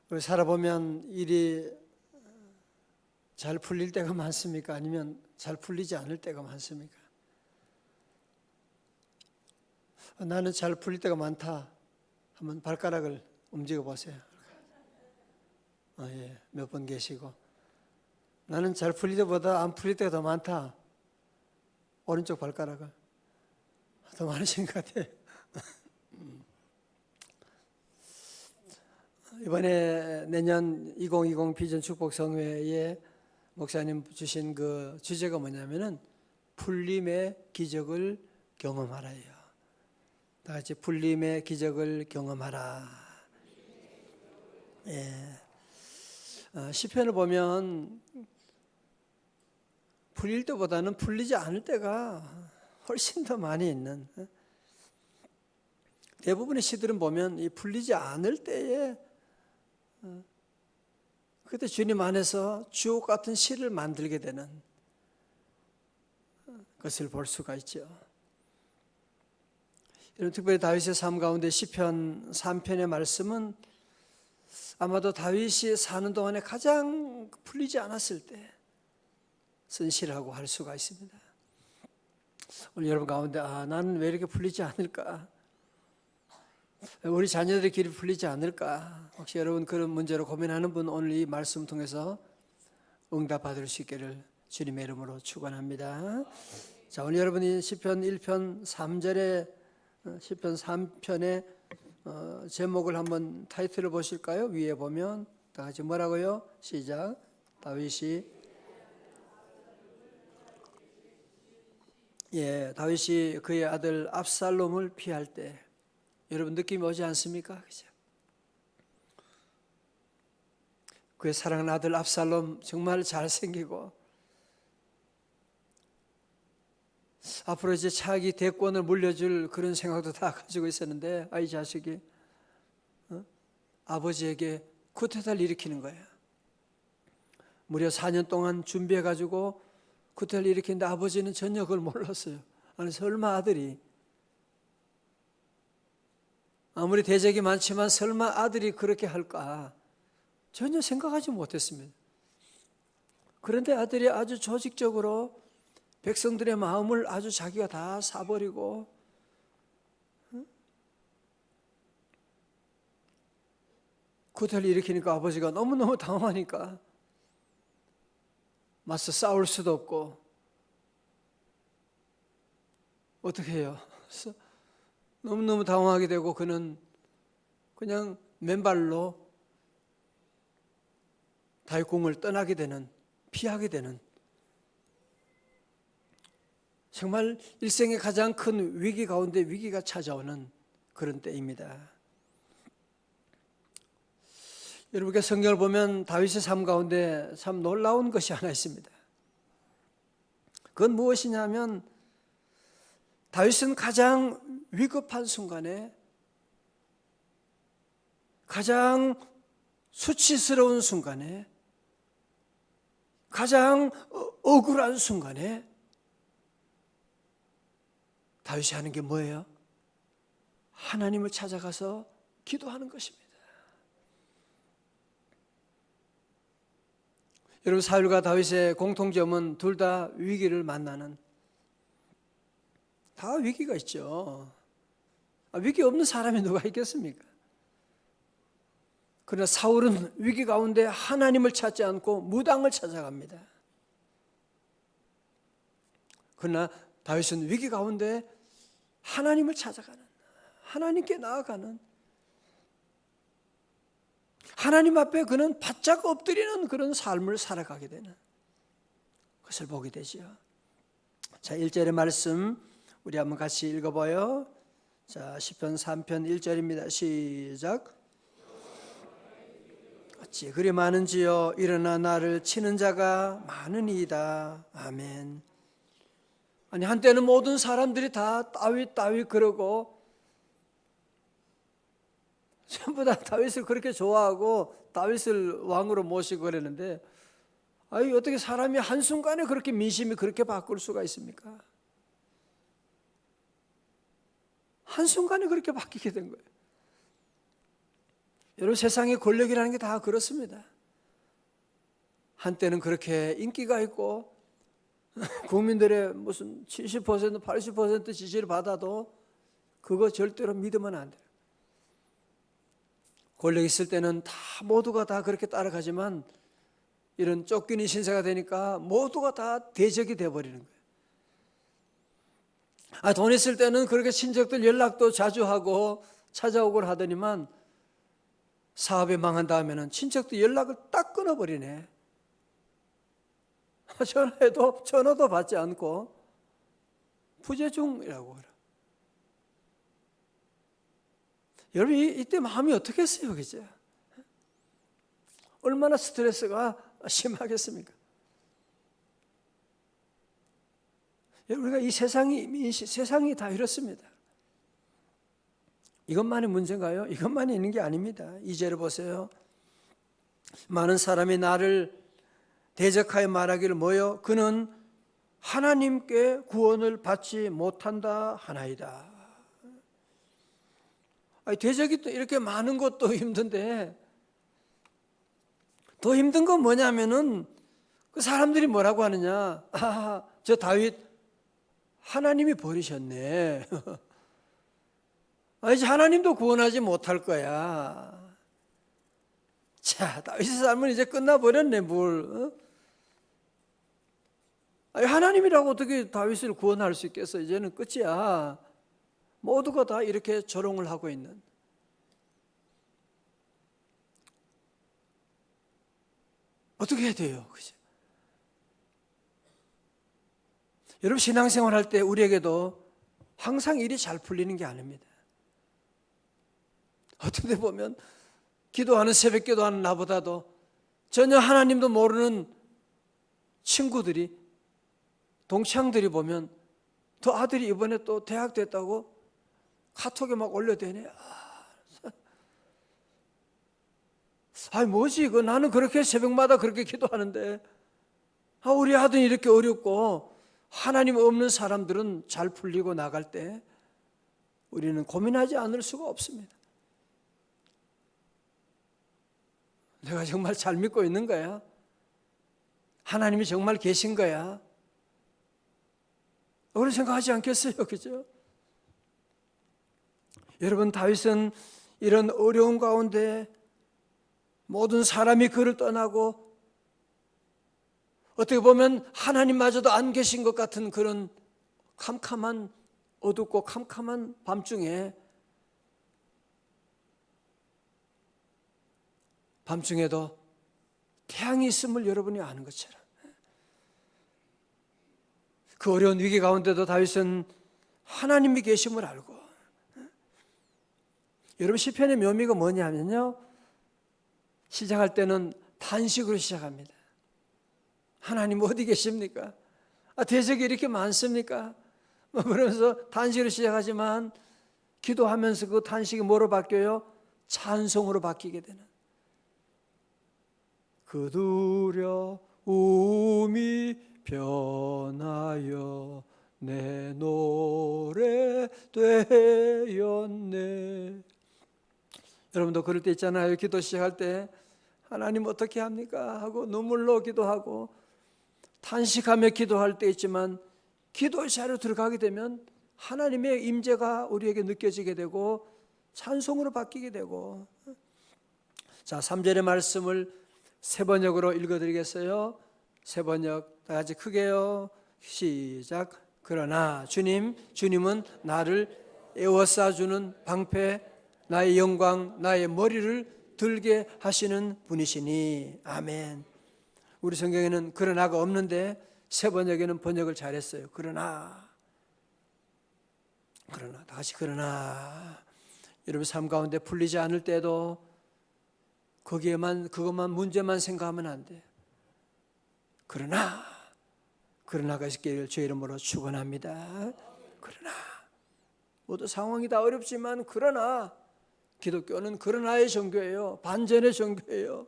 우리 살아보면 일이 잘 풀릴 때가 많습니까? 아니면 잘 풀리지 않을 때가 많습니까? 나는 잘 풀릴 때가 많다. 한번 발가락을 움직여 보세요. 몇 번 계시고. 나는 잘 풀릴 때보다 안 풀릴 때가 더 많다. 오른쪽 발가락을 더 많으신 것 같아요. 이번에 내년 2020 비전 축복 성회에 목사님 주신 그 주제가 뭐냐면은 풀림의 기적을 경험하라예요. 다 같이 풀림의 기적을 경험하라. 시편을 보면 풀릴 때보다는 풀리지 않을 때가 훨씬 더 많이 있는, 대부분의 시들은 보면 이 풀리지 않을 때에 그때 주님 안에서 주옥 같은 시를 만들게 되는 것을 볼 수가 있죠. 이런 특별히 다윗의 삶 가운데 시편 3편의 말씀은 아마도 다윗이 사는 동안에 가장 풀리지 않았을 때 쓴 시라고 할 수가 있습니다. 오늘 여러분 가운데 나는 왜 이렇게 풀리지 않을까? 우리 자녀들의 길이 풀리지 않을까? 혹시 여러분 그런 문제로 고민하는 분 오늘 이 말씀 통해서 응답 받을 수 있기를 주님의 이름으로 축원합니다. 자, 오늘 여러분이 시편 1편 3절에 시편 3편의 제목을 한번 타이틀을 보실까요? 위에 보면 다 같이 뭐라고요? 시작. 다윗이 그의 아들 압살롬을 피할 때, 여러분 느낌이 오지 않습니까? 그죠? 그의 사랑하는 아들 압살롬 정말 잘생기고 앞으로 이제 차기 대권을 물려줄 그런 생각도 다 가지고 있었는데 이 자식이 아버지에게 쿠데타를 일으키는 거예요. 무려 4년 동안 준비해가지고 쿠데타를 일으키는데 아버지는 전혀 그걸 몰랐어요. 아니 설마 아들이, 아무리 대적이 많지만 설마 아들이 그렇게 할까 전혀 생각하지 못했습니다. 그런데 아들이 아주 조직적으로 백성들의 마음을 아주 자기가 다 사버리고 쿠데타를 일으키니까 아버지가 너무너무 당황하니까 맞서 싸울 수도 없고 어떻게 해요? 너무너무 당황하게 되고 그는 그냥 맨발로 다윗 궁을 떠나게 되는, 피하게 되는, 정말 일생의 가장 큰 위기 가운데 위기가 찾아오는 그런 때입니다. 여러분께 성경을 보면 다윗의 삶 가운데 참 놀라운 것이 하나 있습니다. 그건 무엇이냐면 다윗은 가장 위급한 순간에, 가장 수치스러운 순간에, 가장 억울한 순간에 다윗이 하는 게 뭐예요? 하나님을 찾아가서 기도하는 것입니다. 여러분, 사울과 다윗의 공통점은 둘 다 위기를 만나는, 다 위기가 있죠. 위기 없는 사람이 누가 있겠습니까? 그러나 사울은 위기 가운데 하나님을 찾지 않고 무당을 찾아갑니다. 그러나 다윗은 위기 가운데 하나님을 찾아가는, 하나님께 나아가는, 하나님 앞에 그는 바짝 엎드리는 그런 삶을 살아가게 되는 것을 보게 되죠. 자, 1절의 말씀 우리 한번 같이 읽어봐요. 자, 시편 3편 1절입니다. 시작. 어찌 그리 많은지요, 일어나 나를 치는 자가 많으니이다. 아멘. 아니, 한때는 모든 사람들이 다 다윗 그러고 전부 다 다윗을 그렇게 좋아하고 다윗을 왕으로 모시고 그랬는데, 어떻게 사람이 한순간에 그렇게 민심이 그렇게 바꿀 수가 있습니까? 한순간에 그렇게 바뀌게 된 거예요. 여러분, 세상의 권력이라는 게 다 그렇습니다. 한때는 그렇게 인기가 있고 국민들의 무슨 70%, 80% 지지를 받아도 그거 절대로 믿으면 안 돼요. 권력 있을 때는 다 모두가 다 그렇게 따라가지만 이런 쫓기는 신세가 되니까 모두가 다 대적이 돼버리는 거예요. 돈 있을 때는 그렇게 친척들 연락도 자주 하고 찾아오고 하더니만 사업이 망한 다음에는 친척들 연락을 딱 끊어버리네. 전화해도 전화도 받지 않고 부재중이라고 그래. 여러분, 이때 마음이 어떻겠어요, 그죠? 얼마나 스트레스가 심하겠습니까? 우리가 이 세상이 다 이렇습니다. 이것만이 문제인가요? 이것만이 있는 게 아닙니다. 2절을 보세요. 많은 사람이 나를 대적하여 말하기를 뭐요? 그는 하나님께 구원을 받지 못한다 하나이다. 대적이 또 이렇게 많은 것도 힘든데 더 힘든 건 뭐냐면은 그 사람들이 뭐라고 하느냐? 저 다윗 하나님이 버리셨네. 이제 하나님도 구원하지 못할 거야. 자, 다윗의 삶은 이제 끝나버렸네, 뭘. 하나님이라고 어떻게 다윗을 구원할 수 있겠어? 이제는 끝이야. 모두가 다 이렇게 조롱을 하고 있는. 어떻게 해야 돼요? 그죠? 여러분, 신앙생활 할 때 우리에게도 항상 일이 잘 풀리는 게 아닙니다. 어떤 데 보면 기도하는, 새벽 기도하는 나보다도 전혀 하나님도 모르는 친구들이, 동창들이 보면 또 아들이 이번에 또 대학 됐다고 카톡에 막 올려대네. 뭐지? 나는 그렇게 새벽마다 그렇게 기도하는데 우리 아들이 이렇게 어렵고 하나님 없는 사람들은 잘 풀리고 나갈 때 우리는 고민하지 않을 수가 없습니다. 내가 정말 잘 믿고 있는 거야? 하나님이 정말 계신 거야? 그런 생각하지 않겠어요? 그죠? 여러분, 다윗은 이런 어려운 가운데 모든 사람이 그를 떠나고 어떻게 보면 하나님마저도 안 계신 것 같은 그런 캄캄한, 어둡고 캄캄한 밤중에, 밤중에도 태양이 있음을 여러분이 아는 것처럼, 그 어려운 위기 가운데도 다윗은 하나님이 계심을 알고, 여러분, 시편의 묘미가 뭐냐면요, 시작할 때는 탄식으로 시작합니다. 하나님 어디 계십니까? 대적이 이렇게 많습니까? 그러면서 탄식으로 시작하지만 기도하면서 그 탄식이 뭐로 바뀌어요? 찬송으로 바뀌게 되는. 그 두려움이 변하여 내 노래 되었네. 여러분도 그럴 때 있잖아요. 기도 시작할 때 하나님 어떻게 합니까? 하고 눈물로 기도하고 탄식하며 기도할 때 있지만 기도의 자리로 들어가게 되면 하나님의 임재가 우리에게 느껴지게 되고 찬송으로 바뀌게 되고. 자, 3절의 말씀을 세 번역으로 읽어드리겠어요. 세 번역 다 같이 크게요. 시작. 그러나 주님은 나를 에워싸주는 방패, 나의 영광, 나의 머리를 들게 하시는 분이시니. 아멘. 우리 성경에는 그러나가 없는데 세 번역에는 번역을 잘했어요. 그러나 다 같이 그러나. 여러분, 삶 가운데 풀리지 않을 때도 그것만 문제만 생각하면 안 돼. 그러나가 있기를 주의 이름으로 축원합니다. 그러나 모두 상황이 다 어렵지만 그러나, 기독교는 그러나의 종교예요. 반전의 종교예요.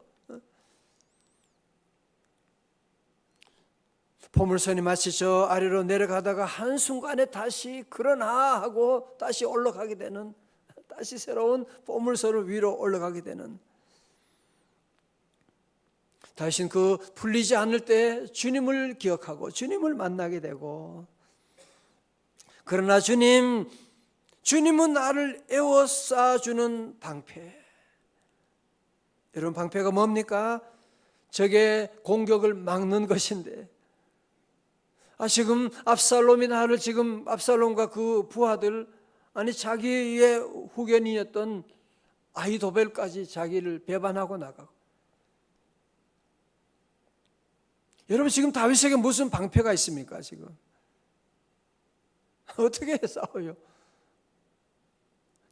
포물선이 마치 저 아래로 내려가다가 한순간에 다시 그러나 하고 다시 올라가게 되는, 다시 새로운 보물소를 위로 올라가게 되는, 다시는 그 풀리지 않을 때 주님을 기억하고 주님을 만나게 되고, 그러나 주님은 나를 에워싸주는 방패. 여러분, 방패가 뭡니까? 적의 공격을 막는 것인데, 지금 압살롬과 그 부하들, 자기의 후견이었던 아히도벨까지 자기를 배반하고 나가고. 여러분, 지금 다윗에게 무슨 방패가 있습니까? 지금 어떻게 싸워요?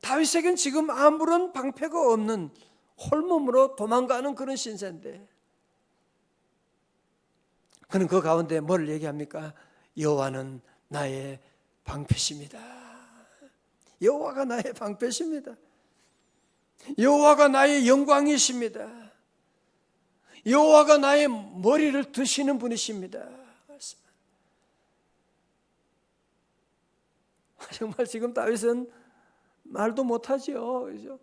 다윗에겐 지금 아무런 방패가 없는 홀몸으로 도망가는 그런 신세인데, 그는 그 가운데 뭘 얘기합니까? 여호와는 나의 방패십니다. 여호와가 나의 방패십니다. 여호와가 나의 영광이십니다. 여호와가 나의 머리를 드시는 분이십니다. 정말 지금 다윗은 말도 못하죠. 그죠?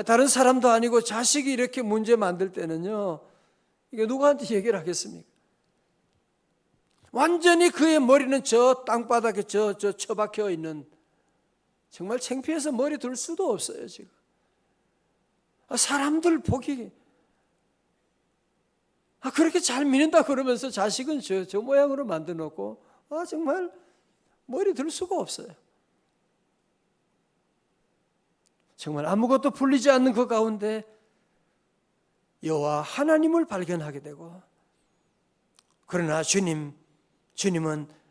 다른 사람도 아니고 자식이 이렇게 문제 만들 때는요, 이게 누구한테 얘기를 하겠습니까? 완전히 그의 머리는 저 땅바닥에 처박혀 있는, 정말 창피해서 머리 들 수도 없어요 지금. 사람들 보기 그렇게 잘 미는다 그러면서 자식은 저 모양으로 만들어 놓고 정말 머리 들 수가 없어요. 정말 아무것도 풀리지 않는 그 가운데 여호와 하나님을 발견하게 되고, 그러나 주님은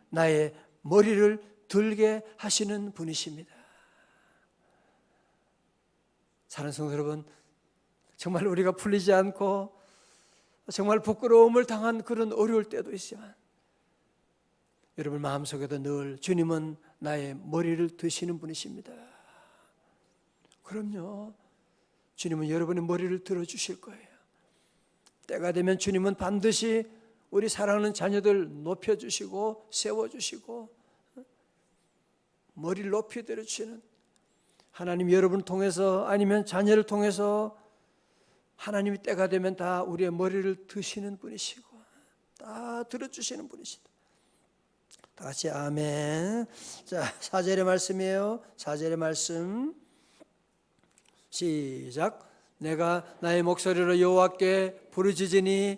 나의 머리를 들게 하시는 분이십니다. 사랑하는 성도 여러분, 정말 우리가 풀리지 않고 정말 부끄러움을 당한 그런 어려울 때도 있지만, 여러분 마음속에도 늘 주님은 나의 머리를 드시는 분이십니다. 그럼요, 주님은 여러분의 머리를 들어주실 거예요. 때가 되면 주님은 반드시 우리 사랑하는 자녀들 높여주시고 세워주시고 머리를 높이 들어주시는, 하나님 여러분을 통해서 아니면 자녀를 통해서 하나님이 때가 되면 다 우리의 머리를 드시는 분이시고 다 들어주시는 분이시다. 다 같이 아멘. 자, 4절의 말씀이에요. 4절의 말씀 시작. 내가 나의 목소리로 여호와께 부르짖으니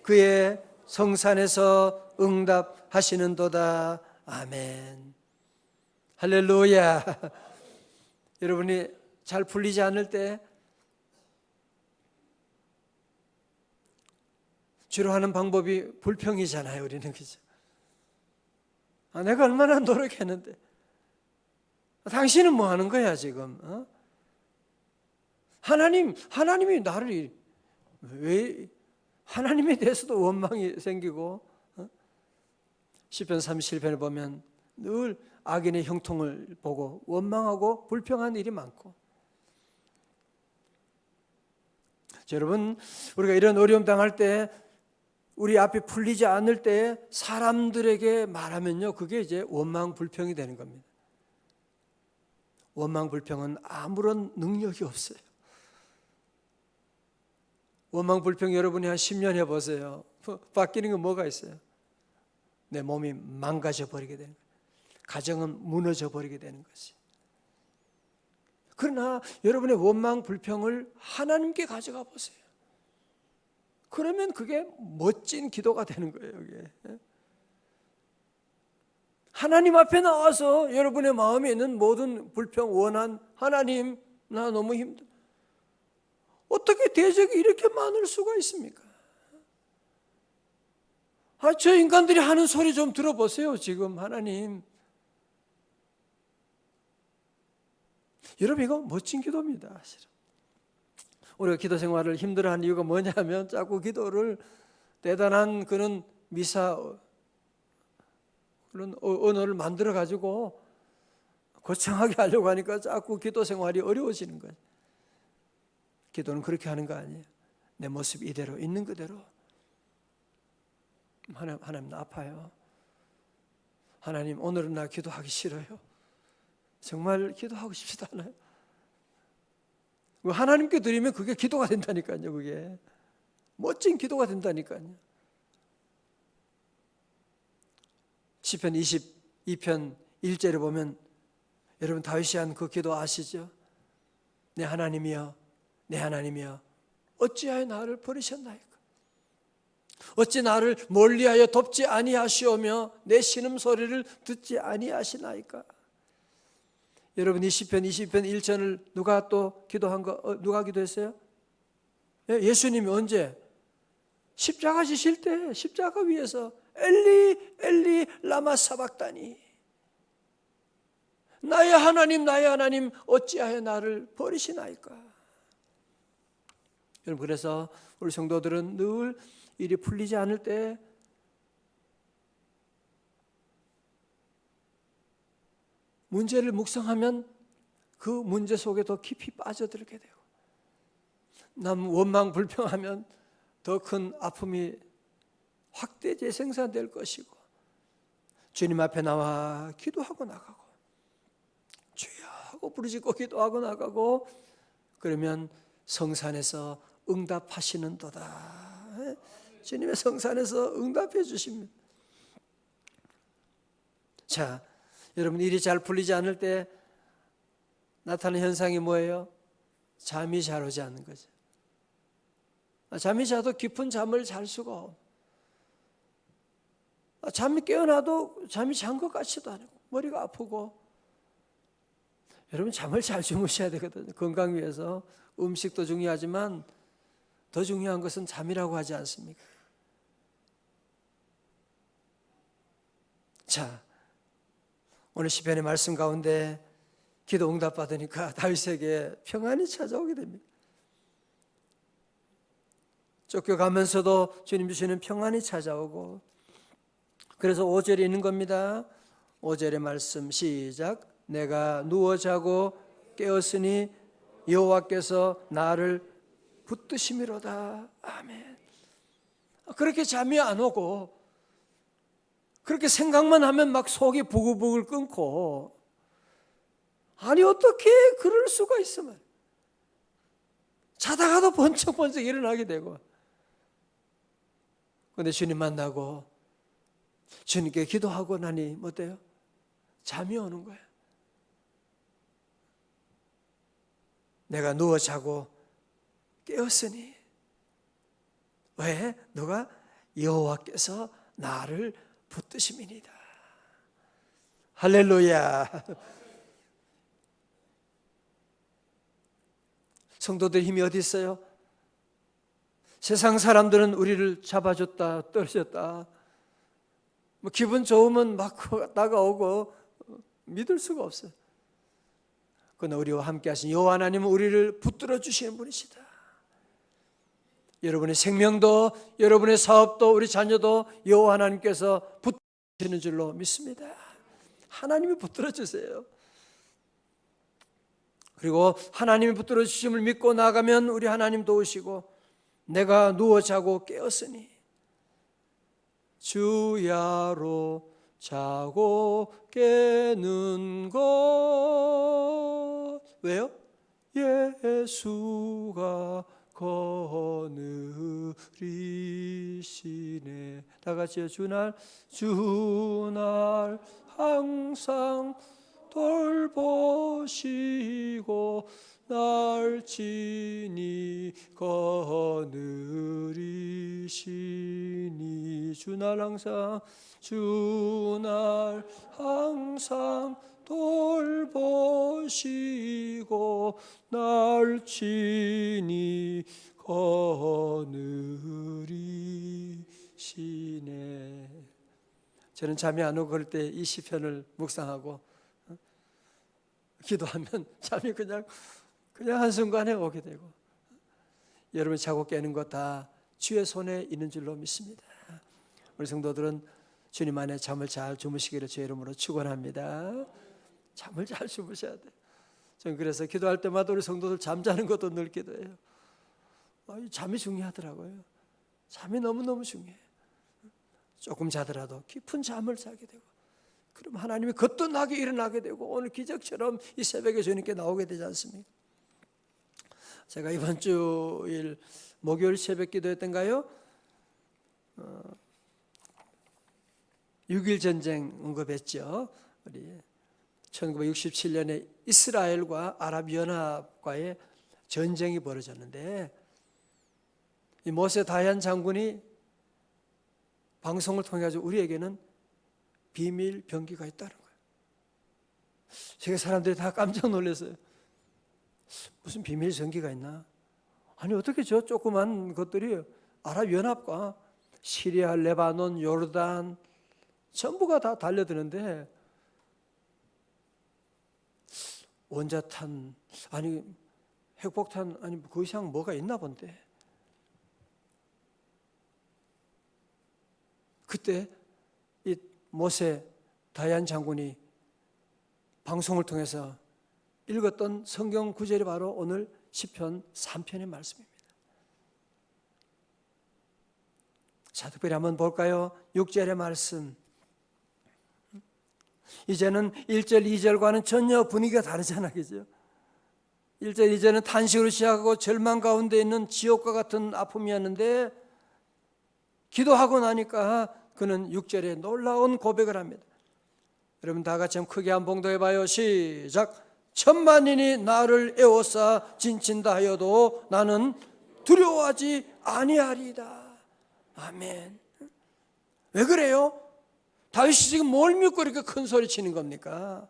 그의 성산에서 응답하시는도다. 아멘. 할렐루야. 여러분이 잘 풀리지 않을 때 주로 하는 방법이 불평이잖아요. 우리는 그죠? 내가 얼마나 노력했는데 당신은 뭐 하는 거야 지금? 하나님이 나를 왜, 하나님에 대해서도 원망이 생기고, 시편 37편을 보면 늘 악인의 형통을 보고 원망하고 불평한 일이 많고. 여러분, 우리가 이런 어려움 당할 때, 우리 앞에 풀리지 않을 때 사람들에게 말하면요, 그게 이제 원망 불평이 되는 겁니다. 원망 불평은 아무런 능력이 없어요. 원망 불평 여러분이 한 10년 해보세요. 바뀌는 건 뭐가 있어요? 내 몸이 망가져 버리게 되는 거예요. 가정은 무너져 버리게 되는 거지. 그러나 여러분의 원망 불평을 하나님께 가져가 보세요. 그러면 그게 멋진 기도가 되는 거예요. 이게. 하나님 앞에 나와서 여러분의 마음에 있는 모든 불평, 원한, 하나님 나 너무 힘들어. 어떻게 대적이 이렇게 많을 수가 있습니까? 저 인간들이 하는 소리 좀 들어보세요. 지금 하나님. 여러분 이거 멋진 기도입니다. 사실은. 우리가 기도 생활을 힘들어하는 이유가 뭐냐면 자꾸 기도를 대단한 그런 미사 그런 언어를 만들어 가지고 거창하게 하려고 하니까 자꾸 기도 생활이 어려워지는 거예요. 기도는 그렇게 하는 거 아니에요. 내 모습 이대로 있는 그대로. 하나님 나 아파요. 하나님 오늘은 나 기도하기 싫어요. 정말 기도하고 싶지도 않아요. 하나님께 드리면 그게 기도가 된다니까요. 그게 멋진 기도가 된다니까요. 시편 22편 1절에 보면 여러분 다윗이 한 그 기도 아시죠? 내 하나님이여, 내 하나님이여, 어찌하여 나를 버리셨나이까? 어찌 나를 멀리하여 돕지 아니하시오며 내 신음소리를 듣지 아니하시나이까? 여러분 이 시편 20편 1절을 누가 또 기도한 거 누가 기도했어요? 예수님이 언제? 십자가 지실 때 십자가 위에서 엘리 엘리 라마 사박다니, 나의 하나님 어찌하여 나를 버리시나이까? 여러분 그래서 우리 성도들은 늘 일이 풀리지 않을 때 문제를 묵상하면 그 문제 속에 더 깊이 빠져들게 되고, 남 원망 불평하면 더 큰 아픔이 확대 재생산될 것이고, 주님 앞에 나와 기도하고 나가고 주여 하고 부르짖고 기도하고 나가고, 그러면 성산에서 응답하시는도다. 주님의 성산에서 응답해 주십니다. 자, 여러분 일이 잘 풀리지 않을 때 나타나는 현상이 뭐예요? 잠이 잘 오지 않는 거죠. 잠이 자도 깊은 잠을 잘 수가 없고, 잠이 깨어나도 잠이 잔 것 같지도 않고 머리가 아프고. 여러분 잠을 잘 주무셔야 되거든요. 건강 위해서. 음식도 중요하지만 더 중요한 것은 잠이라고 하지 않습니까? 자, 오늘 시편의 말씀 가운데 기도 응답받으니까 다윗에게 평안이 찾아오게 됩니다. 쫓겨가면서도 주님 주시는 평안이 찾아오고, 그래서 5절에 있는 겁니다. 5절의 말씀 시작. 내가 누워 자고 깨었으니 여호와께서 나를 붙드심이로다. 아멘. 그렇게 잠이 안 오고 그렇게 생각만 하면 막 속이 부글부글 끓고, 아니 어떻게 그럴 수가 있으면 자다가도 번쩍번쩍 일어나게 되고, 그런데 주님 만나고 주님께 기도하고 나니 어때요? 잠이 오는 거예요. 내가 누워 자고 깨었으니, 왜? 너가 여호와께서 나를 붙드심이니이다. 할렐루야. 성도들 힘이 어디 있어요? 세상 사람들은 우리를 잡아줬다 떨어졌다, 뭐 기분 좋으면 막 다가오고 믿을 수가 없어요. 그러나 우리와 함께 하신 여호와 하나님은 우리를 붙들어 주시는 분이시다. 여러분의 생명도 여러분의 사업도 우리 자녀도 여호와 하나님께서 붙드시는 줄로 믿습니다. 하나님이 붙들어 주세요. 그리고 하나님이 붙들어 주심을 믿고 나가면 우리 하나님 도우시고, 내가 누워 자고 깨었으니 주야로 자고 깨는 것. 왜요? 예수가 거느리시네. 다 같이요. 주날 항상 돌보시고 날 친히 거느리시니. 주날 항상 돌보시고 날 친히 거느리시네. 저는 잠이 안 오고 그럴 때 이 시편을 묵상하고 기도하면 잠이 그냥 한순간에 오게 되고, 여러분 자고 깨는 것 다 주의 손에 있는 줄로 믿습니다. 우리 성도들은 주님 안에 잠을 잘 주무시기를 주의 이름으로 축원합니다. 잠을 잘 주무셔야 돼요. 저는 그래서 기도할 때마다 우리 성도들 잠자는 것도 늘 기도해요. 잠이 중요하더라고요. 잠이 너무너무 중요해요. 조금 자더라도 깊은 잠을 자게 되고, 그럼 하나님이 거뜬하게 일어나게 되고 오늘 기적처럼 이 새벽에 주님께 나오게 되지 않습니까? 제가 이번 주일 목요일 새벽 기도했던가요? 6.1 전쟁 언급했죠. 우리 1967년에 이스라엘과 아랍연합과의 전쟁이 벌어졌는데 이 모세 다얀 장군이 방송을 통해 가지고 우리에게는 비밀 병기가 있다는 거예요. 세계 사람들이 다 깜짝 놀랐어요. 무슨 비밀 병기가 있나? 아니 어떻게 저 조그만 것들이 아랍연합과 시리아, 레바논, 요르단 전부가 다 달려드는데 원자탄 아니 핵폭탄 아니 그 이상 뭐가 있나 본데. 그때 이 모세 다얀 장군이 방송을 통해서 읽었던 성경 구절이 바로 오늘 시편 3편의 말씀입니다. 자, 특별히 한번 볼까요? 6절의 말씀. 이제는 1절, 2절과는 전혀 분위기가 다르잖아, 그죠? 1절, 2절은 탄식으로 시작하고 절망 가운데 있는 지옥과 같은 아픔이었는데 기도하고 나니까 그는 6절에 놀라운 고백을 합니다. 여러분 다 같이 한번 크게 한번 봉독해봐요. 시작. 천만인이 나를 애워싸 진친다 하여도 나는 두려워하지 아니하리이다. 아멘. 왜 그래요? 다윗이 지금 뭘 믿고 이렇게 큰 소리 치는 겁니까?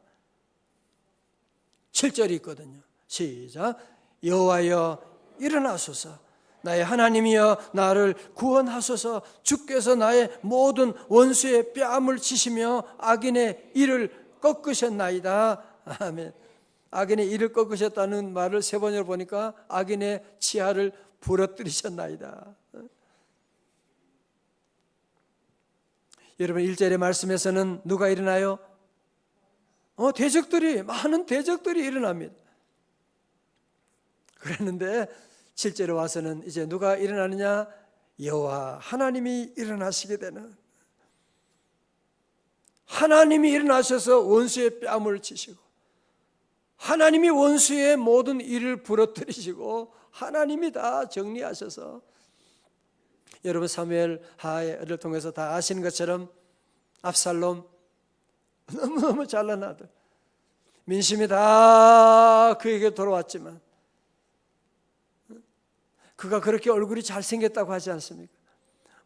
7절이 있거든요. 시작. 여호와여 일어나소서. 나의 하나님이여 나를 구원하소서. 주께서 나의 모든 원수의 뺨을 치시며 악인의 이를 꺾으셨나이다. 아멘. 악인의 이를 꺾으셨다는 말을 세 번을 보니까 악인의 치아를 부러뜨리셨나이다. 여러분 1절의 말씀에서는 누가 일어나요? 대적들이, 많은 대적들이 일어납니다. 그랬는데 7절에 와서는 이제 누가 일어나느냐? 여호와 하나님이 일어나시게 되는, 하나님이 일어나셔서 원수의 뺨을 치시고 하나님이 원수의 모든 일을 부러뜨리시고 하나님이 다 정리하셔서, 여러분 사무엘 하를 통해서 다 아시는 것처럼 압살롬 너무너무 잘난 아들, 민심이 다 그에게 돌아왔지만 그가 그렇게 얼굴이 잘생겼다고 하지 않습니까?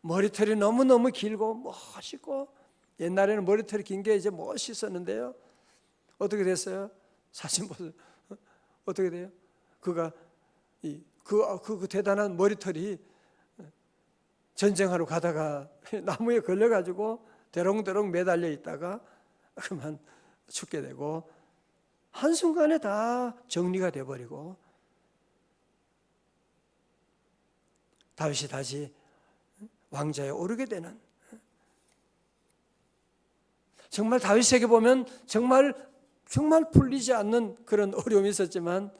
머리털이 너무너무 길고 멋있고, 옛날에는 머리털이 긴 게 이제 멋있었는데요. 어떻게 됐어요? 사진 보세요. 어떻게 돼요? 그가 그 대단한 머리털이 전쟁하러 가다가 나무에 걸려가지고 대롱대롱 매달려 있다가 그만 죽게 되고 한순간에 다 정리가 돼버리고 다윗이 다시 왕좌에 오르게 되는, 정말 다윗에게 보면 정말 풀리지 않는 그런 어려움이 있었지만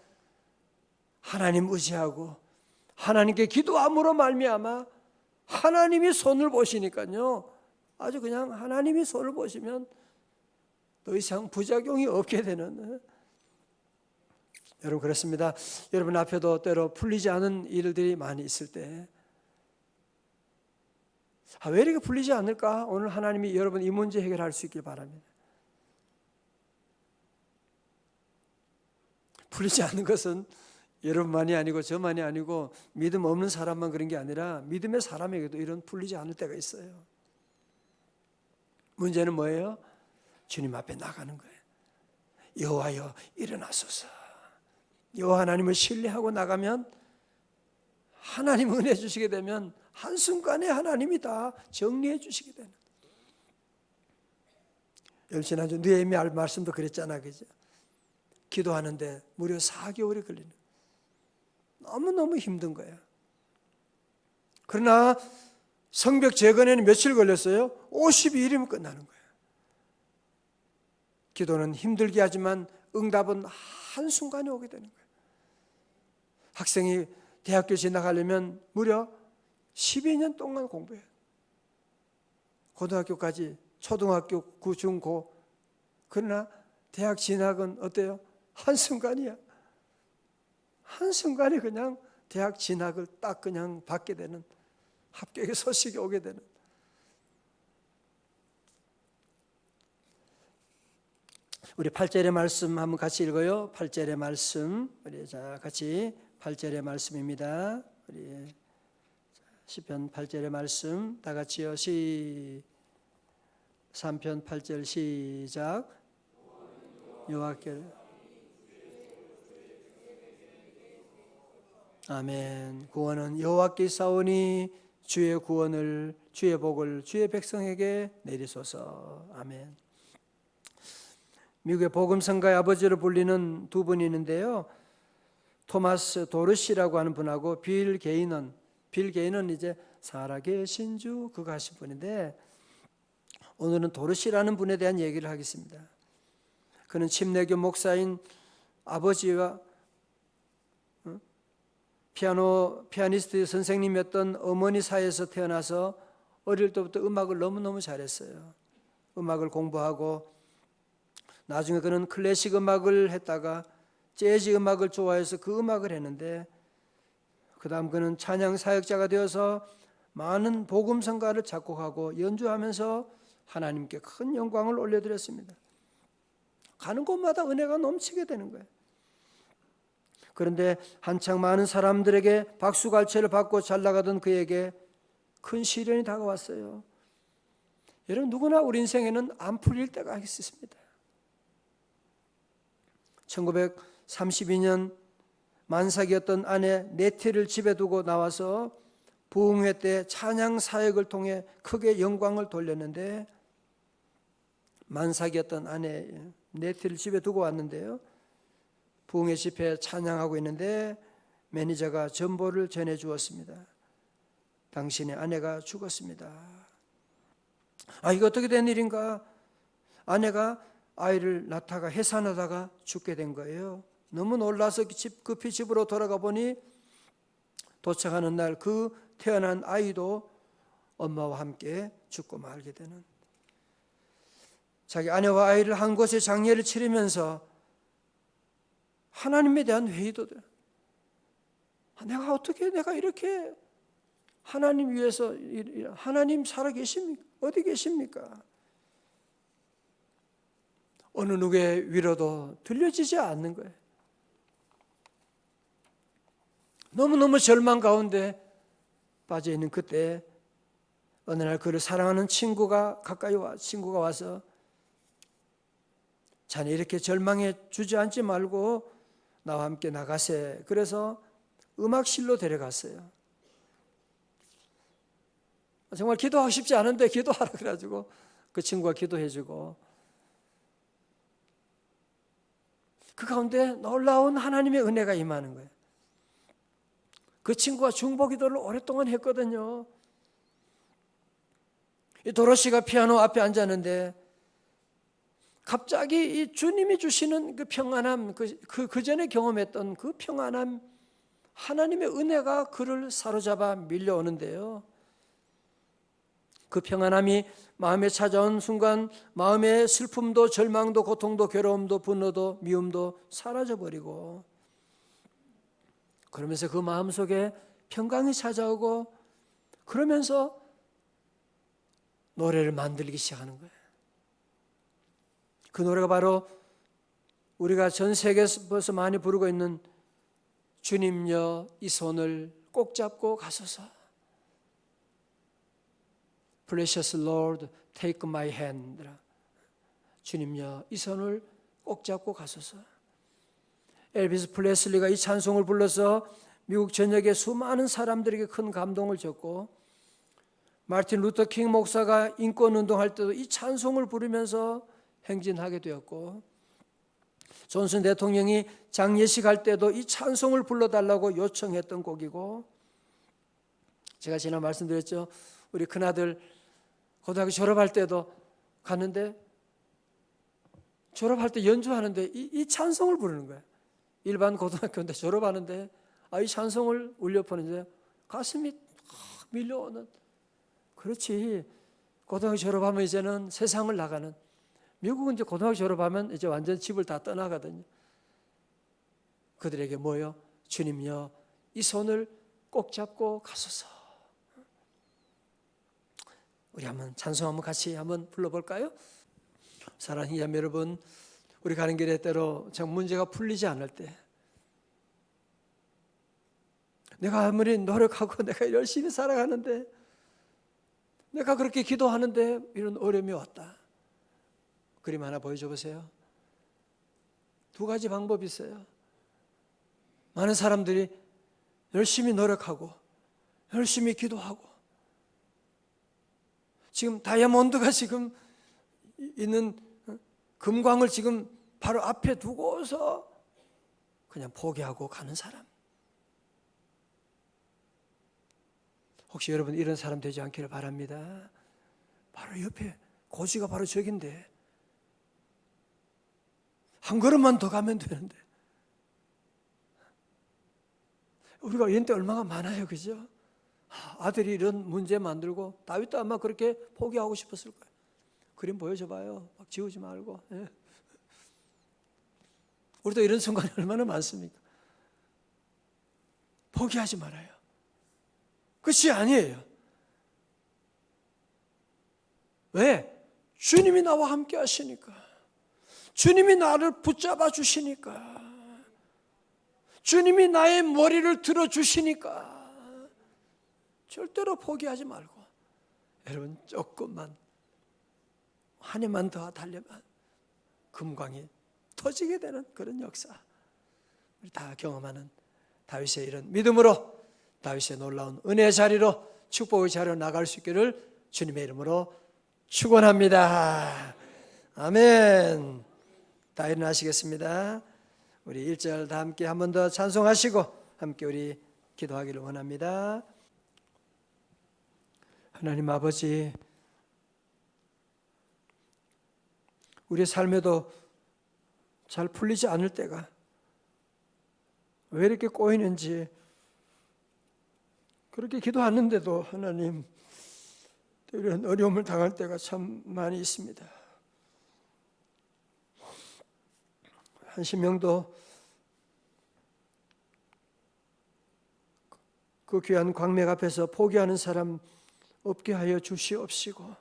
하나님 의지하고 하나님께 기도함으로 말미암아 하나님이 손을 보시니까요, 아주 그냥 하나님이 손을 보시면 더 이상 부작용이 없게 되는, 여러분 그렇습니다. 여러분 앞에도 때로 풀리지 않은 일들이 많이 있을 때 왜 이렇게 풀리지 않을까? 오늘 하나님이 여러분 이 문제 해결할 수 있길 바랍니다. 풀리지 않는 것은 여러분만이 아니고 저만이 아니고 믿음 없는 사람만 그런 게 아니라 믿음의 사람에게도 이런 풀리지 않을 때가 있어요. 문제는 뭐예요? 주님 앞에 나가는 거예요. 여호와여 일어나소서. 여호와 하나님을 신뢰하고 나가면 하나님 은혜 주시게 되면 한순간에 하나님이 다 정리해 주시게 되는. 지난주 느헤미야 말씀도 그랬잖아, 그죠? 기도하는데 무려 4개월이 걸리는, 너무너무 힘든 거예요. 그러나 성벽 재건에는 며칠 걸렸어요? 52일이면 끝나는 거예요. 기도는 힘들게 하지만 응답은 한순간에 오게 되는 거예요. 학생이 대학교 진학하려면 무려 12년 동안 공부해요. 고등학교까지, 초등학교, 고, 중, 고 그러나 대학 진학은 어때요? 한순간이야. 한순간에 그냥 대학 진학을 딱 그냥 받게 되는, 합격의 소식이 오게 되는. 우리 8절의 말씀 한번 같이 읽어요. 8절의 말씀. 우리 자 같이 8절의 말씀입니다. 우리 시편 8절의 말씀 다 같이요. 3편 8절 시작. 여호와께 아멘. 구원은 여호와께 있사오니 주의 구원을, 주의 복을 주의 백성에게 내리소서. 아멘. 미국의 복음성가의 아버지로 불리는 두 분이 있는데요. 토마스 도르시라고 하는 분하고 빌 게이넌 이제 살아계신 주 그거 하신 분인데, 오늘은 도르시라는 분에 대한 얘기를 하겠습니다. 그는 침례교 목사인 아버지와 피아니스트 선생님이었던 어머니 사이에서 태어나서 어릴 때부터 음악을 너무너무 잘했어요. 음악을 공부하고 나중에 그는 클래식 음악을 했다가 재즈 음악을 좋아해서 그 음악을 했는데, 그 다음 그는 찬양 사역자가 되어서 많은 복음성가를 작곡하고 연주하면서 하나님께 큰 영광을 올려드렸습니다. 가는 곳마다 은혜가 넘치게 되는 거예요. 그런데 한창 많은 사람들에게 박수갈채를 받고 잘 나가던 그에게 큰 시련이 다가왔어요. 여러분, 누구나 우리 인생에는 안 풀릴 때가 있습니다. 1932년 만삭이었던 아내 네티를 집에 두고 나와서 부흥회 때 찬양 사역을 통해 크게 영광을 돌렸는데, 만삭이었던 아내 네티를 집에 두고 왔는데요. 부흥회 집회 찬양하고 있는데 매니저가 전보를 전해 주었습니다. 당신의 아내가 죽었습니다. 이거 어떻게 된 일인가? 아내가 아이를 낳다가 해산하다가 죽게 된 거예요. 너무 놀라서 급히 집으로 돌아가 보니 도착하는 날 그 태어난 아이도 엄마와 함께 죽고 말게 되는, 자기 아내와 아이를 한 곳에 장례를 치르면서 하나님에 대한 회의도 돼요. 내가 이렇게 하나님 위해서, 하나님 살아 계십니까? 어디 계십니까? 어느 누구의 위로도 들려지지 않는 거예요. 너무너무 절망 가운데 빠져 있는 그때 어느 날 그를 사랑하는 친구가 친구가 와서, 자네 이렇게 절망에 주저앉지 말고 나와 함께 나가세. 그래서 음악실로 데려갔어요. 정말 기도하고 싶지 않은데 기도하라 그래가지고 그 친구가 기도해주고, 그 가운데 놀라운 하나님의 은혜가 임하는 거예요. 그 친구가 중보기도를 오랫동안 했거든요. 이 도로시가 피아노 앞에 앉았는데 갑자기 이 주님이 주시는 그 평안함, 그 전에 경험했던 그 평안함, 하나님의 은혜가 그를 사로잡아 밀려오는데요. 그 평안함이 마음에 찾아온 순간 마음의 슬픔도 절망도 고통도 괴로움도 분노도 미움도 사라져버리고, 그러면서 그 마음속에 평강이 찾아오고, 그러면서 노래를 만들기 시작하는 거예요. 그 노래가 바로 우리가 전 세계에서 많이 부르고 있는 주님여 이 손을 꼭 잡고 가소서. Precious Lord, take my hand. 주님여 이 손을 꼭 잡고 가소서. 엘비스 프레슬리가 이 찬송을 불러서 미국 전역의 수많은 사람들에게 큰 감동을 줬고, 마틴 루터 킹 목사가 인권운동할 때도 이 찬송을 부르면서 행진하게 되었고, 존슨 대통령이 장례식 할 때도 이 찬송을 불러달라고 요청했던 곡이고, 제가 지난 말씀드렸죠. 우리 큰아들 고등학교 졸업할 때도 갔는데, 졸업할 때 연주하는데 이 찬송을 부르는 거예요. 일반 고등학교인데 졸업하는데 이 찬송을 울려 퍼는데 가슴이 밀려오는. 그렇지, 고등학교 졸업하면 이제는 세상을 나가는, 미국은 이제 고등학교 졸업하면 이제 완전 집을 다 떠나거든요. 그들에게 뭐요? 주님요, 이 손을 꼭 잡고 가소서. 우리 한번 찬송 한번 같이 한번 불러볼까요? 사랑하는 자매 여러분, 우리 가는 길에 때로 정 문제가 풀리지 않을 때, 내가 아무리 노력하고 내가 열심히 살아가는데, 내가 그렇게 기도하는데 이런 어려움이 왔다. 그림 하나 보여줘 보세요. 두 가지 방법이 있어요. 많은 사람들이 열심히 노력하고 열심히 기도하고, 지금 다이아몬드가 지금 있는 금광을 지금 바로 앞에 두고서 그냥 포기하고 가는 사람. 혹시 여러분 이런 사람 되지 않기를 바랍니다. 바로 옆에 고지가 바로 저긴데 한 걸음만 더 가면 되는데, 우리가 이런 때 얼마나 많아요, 그죠? 아들이 이런 문제 만들고, 다윗도 아마 그렇게 포기하고 싶었을 거예요. 그림 보여줘 봐요. 막 지우지 말고. 예. 우리도 이런 순간이 얼마나 많습니까? 포기하지 말아요. 끝이 아니에요. 왜? 주님이 나와 함께 하시니까. 주님이 나를 붙잡아 주시니까. 주님이 나의 머리를 들어주시니까. 절대로 포기하지 말고, 여러분 조금만 한 해만 더 달려면 금광이 터지게 되는 그런 역사, 우리 다 경험하는 다윗의 이런 믿음으로, 다윗의 놀라운 은혜의 자리로, 축복의 자리로 나갈 수 있기를 주님의 이름으로 축원합니다. 아멘. 다 일어나시겠습니다. 우리 1절 다 함께 한 번 더 찬송하시고 함께 우리 기도하기를 원합니다. 하나님 아버지, 우리의 삶에도 잘 풀리지 않을 때가 왜 이렇게 꼬이는지, 그렇게 기도하는데도 하나님 이런 어려움을 당할 때가 참 많이 있습니다. 한신명도 그 귀한 광맥 앞에서 포기하는 사람 없게 하여 주시옵시고,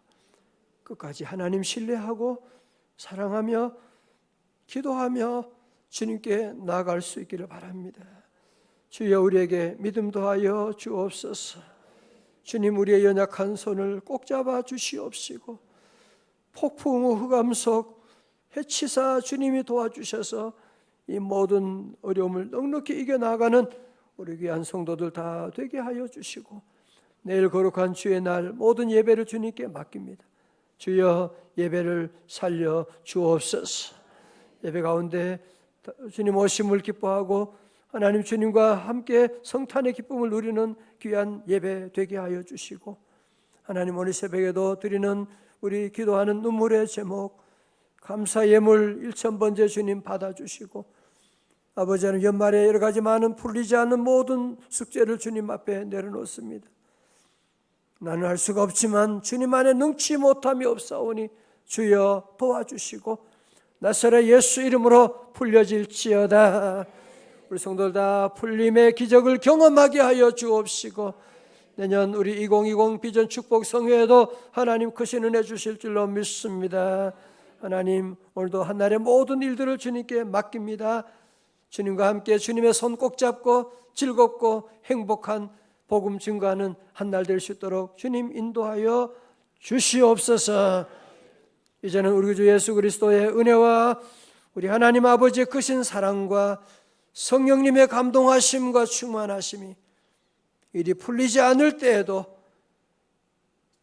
끝까지 하나님 신뢰하고 사랑하며 기도하며 주님께 나아갈 수 있기를 바랍니다. 주여 우리에게 믿음 더하여 주옵소서. 주님, 우리의 연약한 손을 꼭 잡아 주시옵시고, 폭풍 후 흑암 속 해치사 주님이 도와주셔서 이 모든 어려움을 넉넉히 이겨나가는 우리 귀한 성도들 다 되게 하여 주시고, 내일 거룩한 주의 날 모든 예배를 주님께 맡깁니다. 주여 예배를 살려 주옵소서. 예배 가운데 주님 오심을 기뻐하고 하나님 주님과 함께 성탄의 기쁨을 누리는 귀한 예배 되게 하여 주시고, 하나님 오늘 새벽에도 드리는 우리 기도하는 눈물의 제목 감사 예물 1000번째 주님 받아주시고, 아버지 하나님 연말에 여러 가지 많은 풀리지 않는 모든 숙제를 주님 앞에 내려놓습니다. 나는 할 수가 없지만 주님 안에 능치 못함이 없사오니 주여 도와주시고 나사렛 예수 이름으로 풀려질지어다. 우리 성도들 다 풀림의 기적을 경험하게 하여 주옵시고, 내년 우리 2020 비전 축복 성회에도 하나님 크신 은혜 주실 줄로 믿습니다. 하나님 오늘도 한날의 모든 일들을 주님께 맡깁니다. 주님과 함께 주님의 손 꼭 잡고 즐겁고 행복한 복음 증거하는 한날 될 수 있도록 주님 인도하여 주시옵소서. 이제는 우리 주 예수 그리스도의 은혜와 우리 하나님 아버지의 크신 사랑과 성령님의 감동하심과 충만하심이 일이 풀리지 않을 때에도,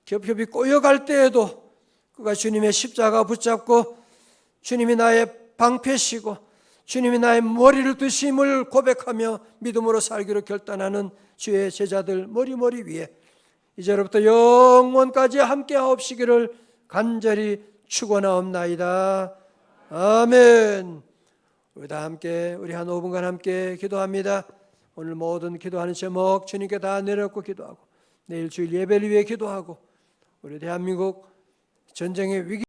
겹겹이 꼬여갈 때에도 그가 주님의 십자가 붙잡고 주님이 나의 방패시고 주님이 나의 머리를 드심을 고백하며 믿음으로 살기로 결단하는 주의 제자들 머리 위에 이제로부터 영원까지 함께 하옵시기를 간절히 축원하옵나이다. 아멘. 우리 다 함께 우리 한 5분간 함께 기도합니다. 오늘 모든 기도하는 제목 주님께 다 내려놓고 기도하고, 내일 주일 예배를 위해 기도하고, 우리 대한민국 전쟁의 위기